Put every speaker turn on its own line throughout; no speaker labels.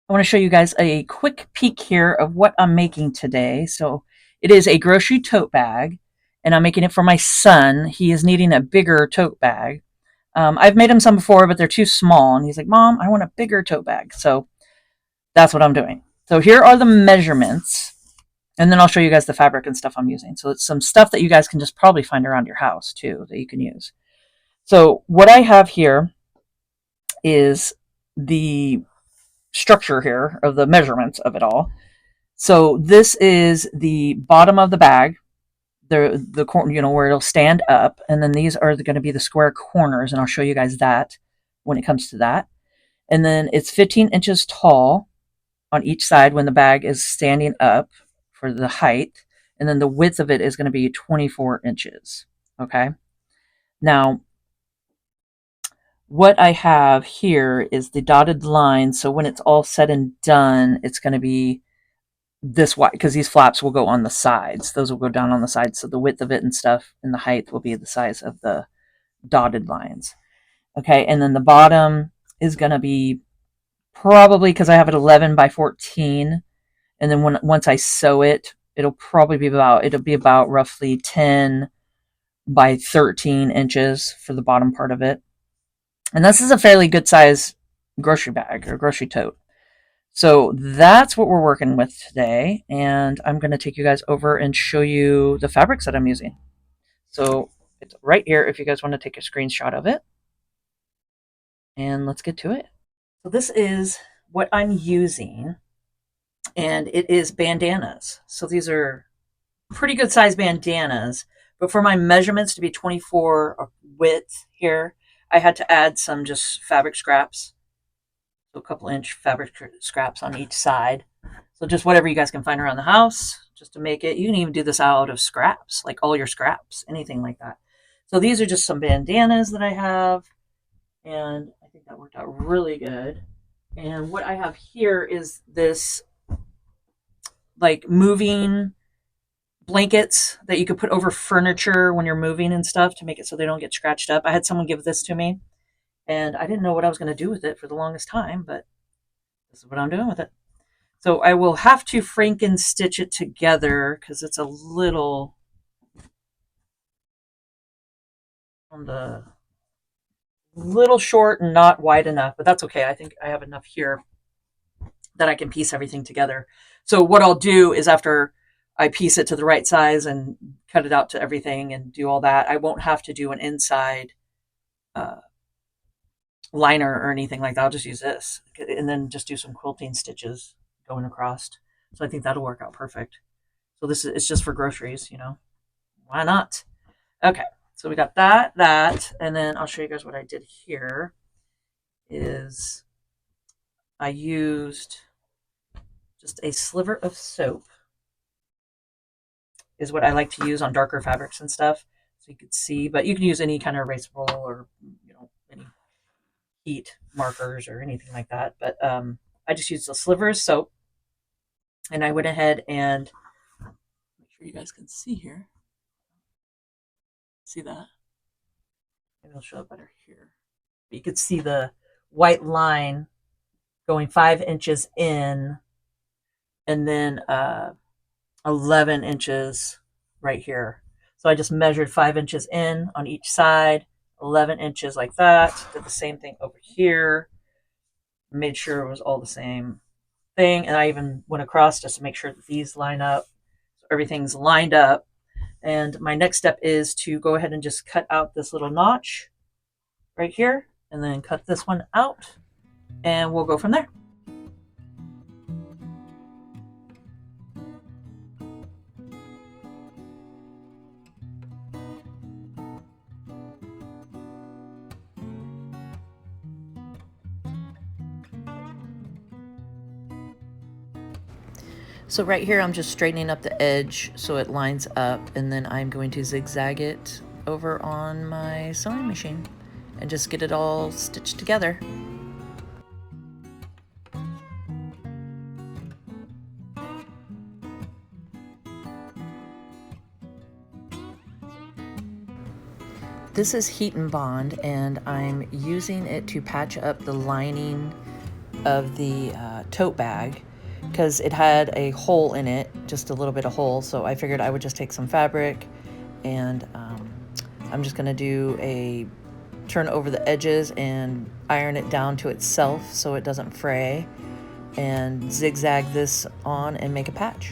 I want to show you guys a quick peek here of what I'm making today. So it is a grocery tote bag, and I'm making it for my son. He is needing a bigger tote bag. I've made him some before, but they're too small. And he's like, Mom, I want a bigger tote bag. So that's what I'm doing. So here are the measurements, and then I'll show you guys the fabric and stuff I'm using. So it's some stuff that you guys can just probably find around your house too that you can use. So what I have here is the structure here of the measurements of it all. So this is the bottom of the bag, the corner, where it'll stand up, and then these are going to be the square corners, and I'll show you guys that when it comes to that. And then it's 15 inches tall on each side when the bag is standing up for the height, and then the width of it is going to be 24 inches. Okay. Now, what I have here is the dotted line. So when it's all said and done, it's going to be this wide, because these flaps will go on the sides. Those will go down on the sides. So the width of it and stuff and the height will be the size of the dotted lines. Okay. And then the bottom is going to be probably, because I have it 11 by 14. And then once I sew it, it'll be about roughly 10 by 13 inches for the bottom part of it. And this is a fairly good size grocery bag or grocery tote. So that's what we're working with today. And I'm going to take you guys over and show you the fabrics that I'm using. So it's right here if you guys want to take a screenshot of it. And let's get to it. So this is what I'm using. And it is bandanas. So these are pretty good size bandanas. But for my measurements to be 24 width here, I had to add some just fabric scraps. So a couple inch fabric scraps on each side. So just whatever you guys can find around the house, just to make it. You can even do this out of scraps, like all your scraps, anything like that. So these are just some bandanas that I have. And I think that worked out really good. And what I have here is this like moving blankets that you could put over furniture when you're moving and stuff to make it so they don't get scratched up. I had someone give this to me, and I didn't know what I was going to do with it for the longest time, but this is what I'm doing with it. So I will have to Franken stitch it together because it's a little on the little short and not wide enough, but that's okay. I think I have enough here that I can piece everything together. So what I'll do is after I piece it to the right size and cut it out to everything and do all that, I won't have to do an inside liner or anything like that. I'll just use this and then just do some quilting stitches going across. So I think that'll work out perfect. So it's just for groceries, why not? Okay. So we got that, and then I'll show you guys what I did here is I used just a sliver of soap is what I like to use on darker fabrics and stuff. So you could see, but you can use any kind of erasable or, any heat markers or anything like that. But I just used a sliver of soap, and I went ahead and make sure you guys can see here. See that? Maybe I'll show it better here. But you could see the white line going 5 inches in, and then 11 inches right here. So I just measured 5 inches in on each side, 11 inches like that. Did the same thing over here. Made sure it was all the same thing. And I even went across just to make sure that these line up. So everything's lined up. And my next step is to go ahead and just cut out this little notch right here, and then cut this one out, and we'll go from there. So right here, I'm just straightening up the edge so it lines up, and then I'm going to zigzag it over on my sewing machine and just get it all stitched together. This is Heat and Bond, and I'm using it to patch up the lining of the tote bag because it had a hole in it, just a little bit of hole. So I figured I would just take some fabric and I'm just gonna do a turn over the edges and iron it down to itself so it doesn't fray, and zigzag this on and make a patch.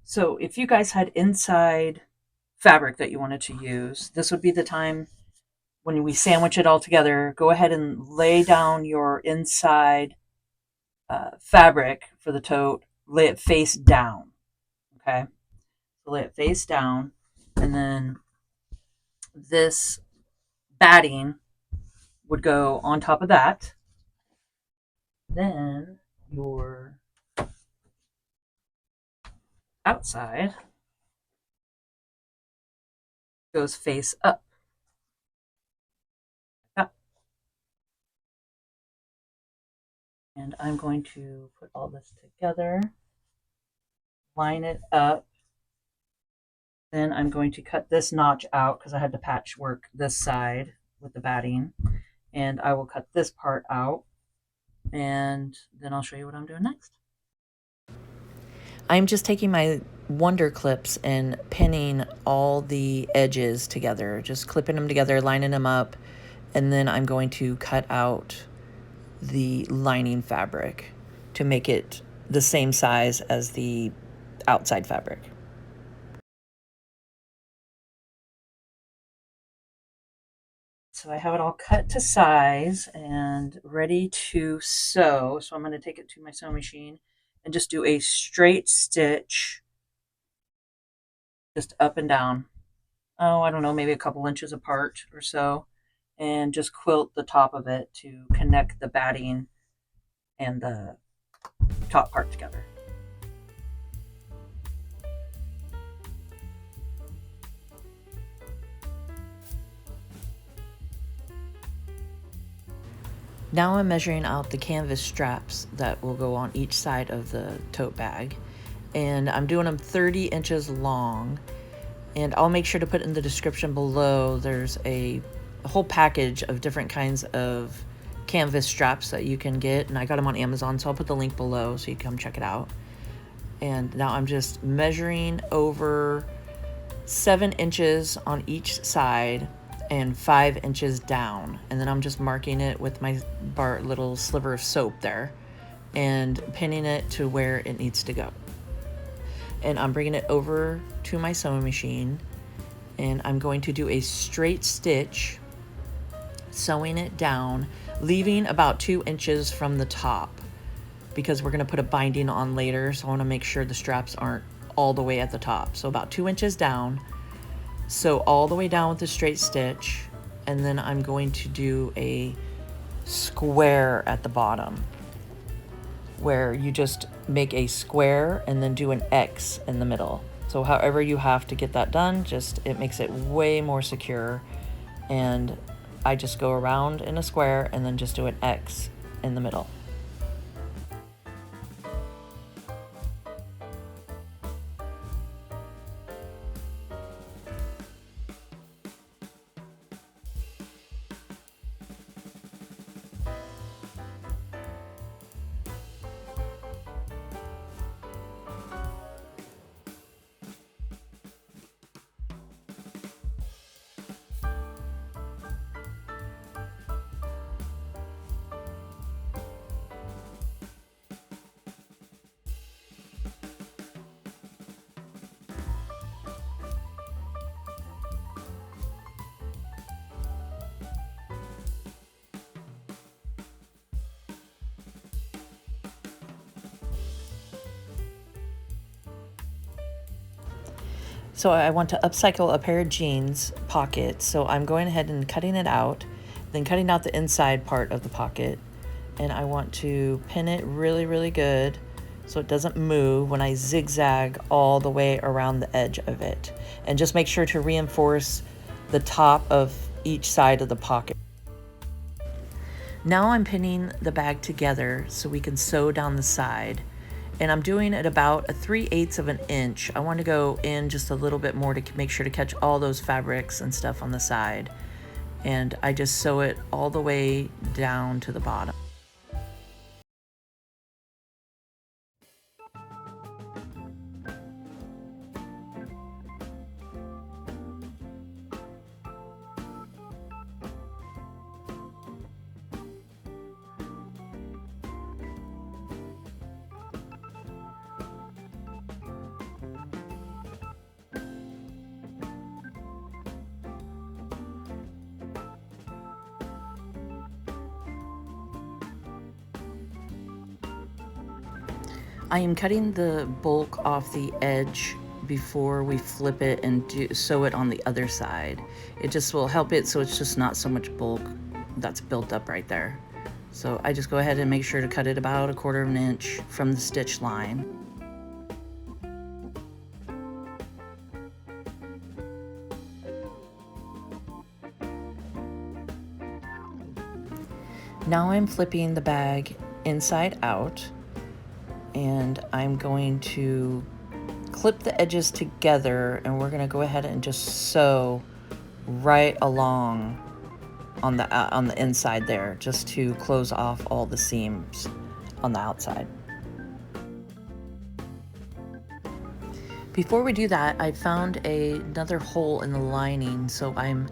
So if you guys had inside fabric that you wanted to use, this would be the time when we sandwich it all together. Go ahead and lay down your inside fabric for the tote. Lay it face down. Okay. So lay it face down. And then this batting would go on top of that. Then your outside goes face up. And I'm going to put all this together, line it up. Then I'm going to cut this notch out because I had to patchwork this side with the batting. And I will cut this part out. And then I'll show you what I'm doing next. I'm just taking my Wonder clips and pinning all the edges together, just clipping them together, lining them up, and then I'm going to cut out the lining fabric to make it the same size as the outside fabric. So I have it all cut to size and ready to sew. So I'm going to take it to my sewing machine and just do a straight stitch, just up and down. Oh, I don't know, maybe a couple inches apart or so, and just quilt the top of it to connect the batting and the top part together. Now I'm measuring out the canvas straps that will go on each side of the tote bag, and I'm doing them 30 inches long, and I'll make sure to put in the description below. There's a whole package of different kinds of canvas straps that you can get, and I got them on Amazon, so I'll put the link below so you can come check it out. And now I'm just measuring over 7 inches on each side and 5 inches down, and then I'm just marking it with my little sliver of soap there and pinning it to where it needs to go. And I'm bringing it over to my sewing machine, and I'm going to do a straight stitch, sewing it down, leaving about 2 inches from the top because we're going to put a binding on later, so I want to make sure the straps aren't all the way at the top. So about 2 inches down, sew all the way down with a straight stitch, and then I'm going to do a square at the bottom where you just make a square and then do an X in the middle. So however you have to get that done, just it makes it way more secure. And I just go around in a square and then just do an X in the middle. So I want to upcycle a pair of jeans pockets. So I'm going ahead and cutting it out, then cutting out the inside part of the pocket. And I want to pin it really, really good so it doesn't move when I zigzag all the way around the edge of it. And just make sure to reinforce the top of each side of the pocket. Now I'm pinning the bag together so we can sew down the side. And I'm doing it about a 3/8 of an inch. I want to go in just a little bit more to make sure to catch all those fabrics and stuff on the side. And I just sew it all the way down to the bottom. I am cutting the bulk off the edge before we flip it and sew it on the other side. It just will help it so it's just not so much bulk that's built up right there. So I just go ahead and make sure to cut it about 1/4 of an inch from the stitch line. Now I'm flipping the bag inside out, and I'm going to clip the edges together, and we're going to go ahead and just sew right along on the inside there, just to close off all the seams on the outside. Before we do that, I found another hole in the lining, so I'm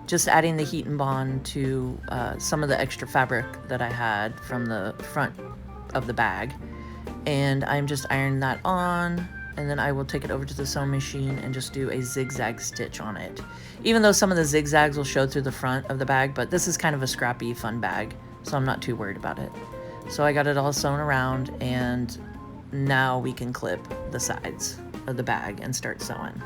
just adding the heat and bond to some of the extra fabric that I had from the front of the bag. And I'm just ironing that on, and then I will take it over to the sewing machine and just do a zigzag stitch on it. Even though some of the zigzags will show through the front of the bag, but this is kind of a scrappy, fun bag, so I'm not too worried about it. So I got it all sewn around, and now we can clip the sides of the bag and start sewing.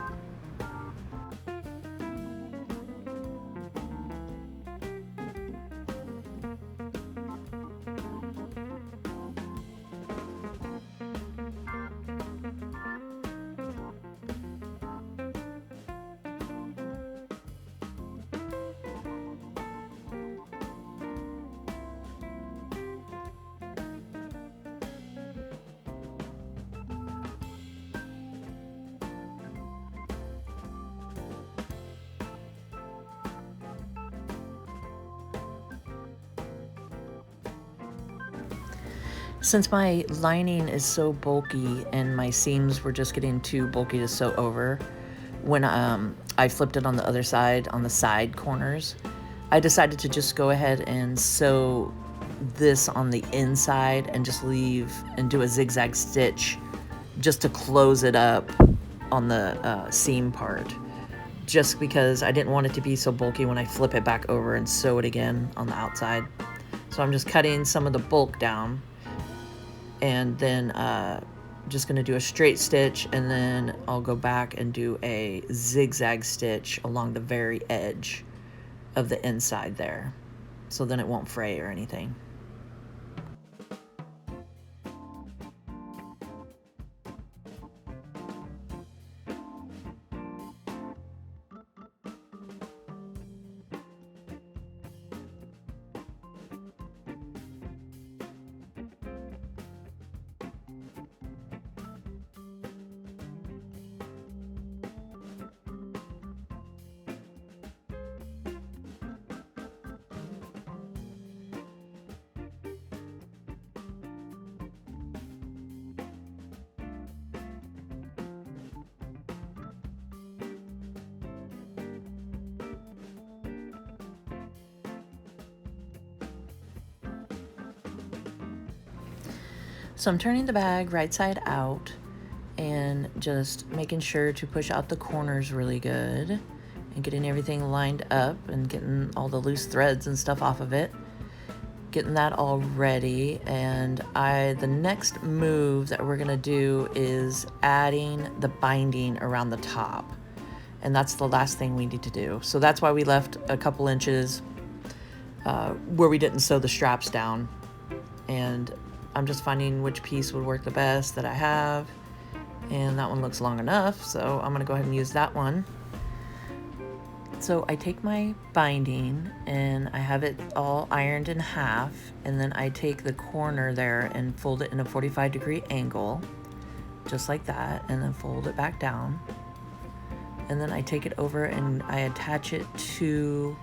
Since my lining is so bulky and my seams were just getting too bulky to sew over, when I flipped it on the other side, on the side corners, I decided to just go ahead and sew this on the inside and just leave and do a zigzag stitch just to close it up on the seam part, just because I didn't want it to be so bulky when I flip it back over and sew it again on the outside. So I'm just cutting some of the bulk down, and then just going to do a straight stitch, and then I'll go back and do a zigzag stitch along the very edge of the inside there, so then it won't fray or anything. So I'm turning the bag right side out and just making sure to push out the corners really good and getting everything lined up and getting all the loose threads and stuff off of it. Getting that all ready, and the next move that we're gonna do is adding the binding around the top, and that's the last thing we need to do. So that's why we left a couple inches where we didn't sew the straps down, and I'm just finding which piece would work the best that I have, and that one looks long enough, so I'm gonna go ahead and use that one. So I take my binding and I have it all ironed in half, and then I take the corner there and fold it in a 45-degree angle, just like that, and then fold it back down. And then I take it over and I attach it to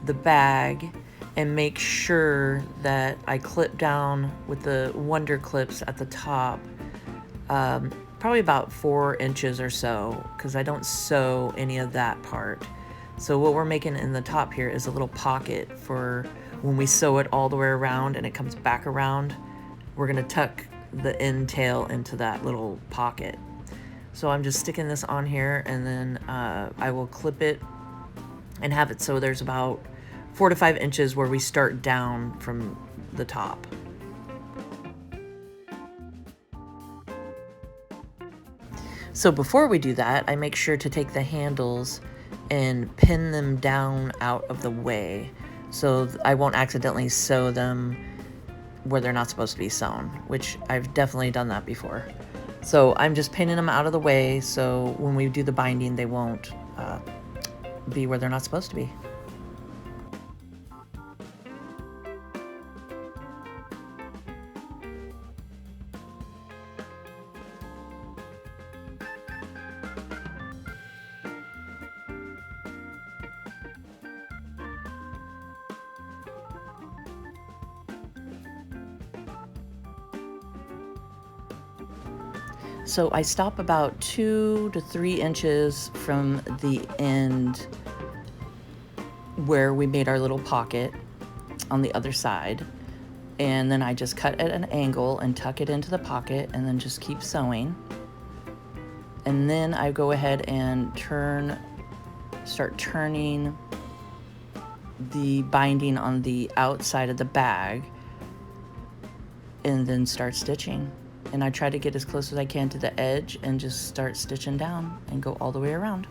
the bag and make sure that I clip down with the Wonder clips at the top, probably about 4 inches or so, because I don't sew any of that part. So what we're making in the top here is a little pocket for when we sew it all the way around and it comes back around, we're gonna tuck the end tail into that little pocket. So I'm just sticking this on here, and then I will clip it and have it so there's about 4 to 5 inches where we start down from the top. So before we do that, I make sure to take the handles and pin them down out of the way so I won't accidentally sew them where they're not supposed to be sewn, which I've definitely done that before. So I'm just pinning them out of the way so when we do the binding, they won't be where they're not supposed to be. So I stop about 2 to 3 inches from the end where we made our little pocket on the other side. And then I just cut at an angle and tuck it into the pocket and then just keep sewing. And then I go ahead and start turning the binding on the outside of the bag and then start stitching. And I try to get as close as I can to the edge and just start stitching down and go all the way around.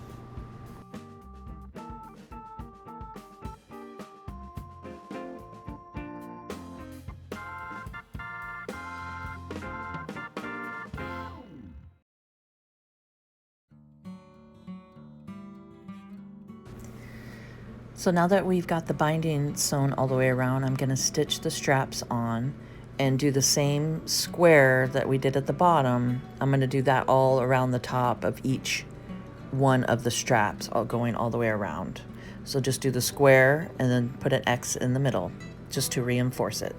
So now that we've got the binding sewn all the way around, I'm going to stitch the straps on and do the same square that we did at the bottom. I'm going to do that all around the top of each one of the straps, all going all the way around. So just do the square and then put an X in the middle just to reinforce it.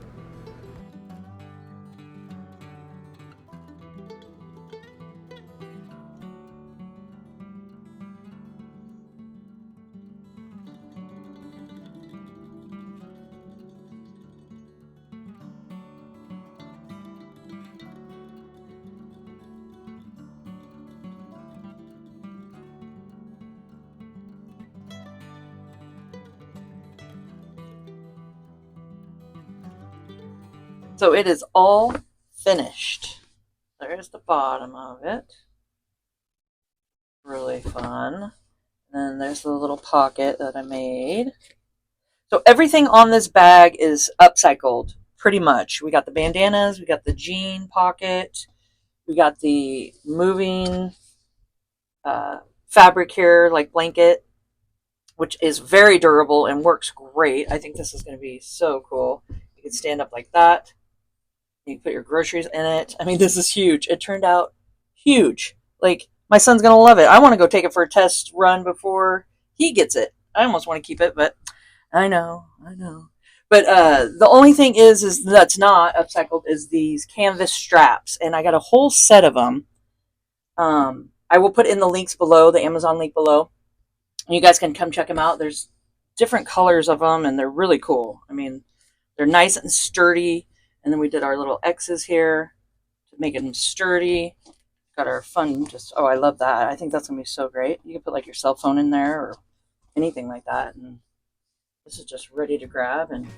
So it is all finished. There's the bottom of it. Really fun. And then there's the little pocket that I made. So everything on this bag is upcycled, pretty much. We got the bandanas, we got the jean pocket, we got the moving fabric here, like blanket, which is very durable and works great. I think this is going to be so cool. You can stand up like that. You can put your groceries in it. I mean, this is huge. It turned out huge. Like, my son's going to love it. I want to go take it for a test run before he gets it. I almost want to keep it, but I know. But the only thing is that's not upcycled is these canvas straps. And I got a whole set of them. I will put in the links below, the Amazon link below. And you guys can come check them out. There's different colors of them, and they're really cool. I mean, they're nice and sturdy. And then we did our little X's here to make them sturdy. Got our fun, oh, I love that. I think that's going to be so great. You can put like your cell phone in there or anything like that. And this is just ready to grab and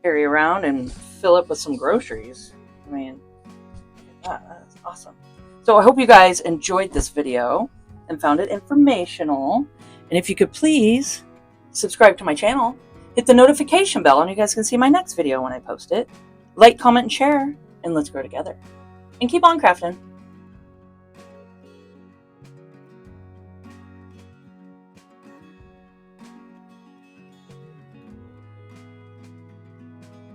carry around and fill up with some groceries. I mean, that's awesome. So I hope you guys enjoyed this video and found it informational. And if you could please subscribe to my channel, hit the notification bell, and you guys can see my next video when I post it. Like, comment, and share, and let's grow together. And keep on crafting.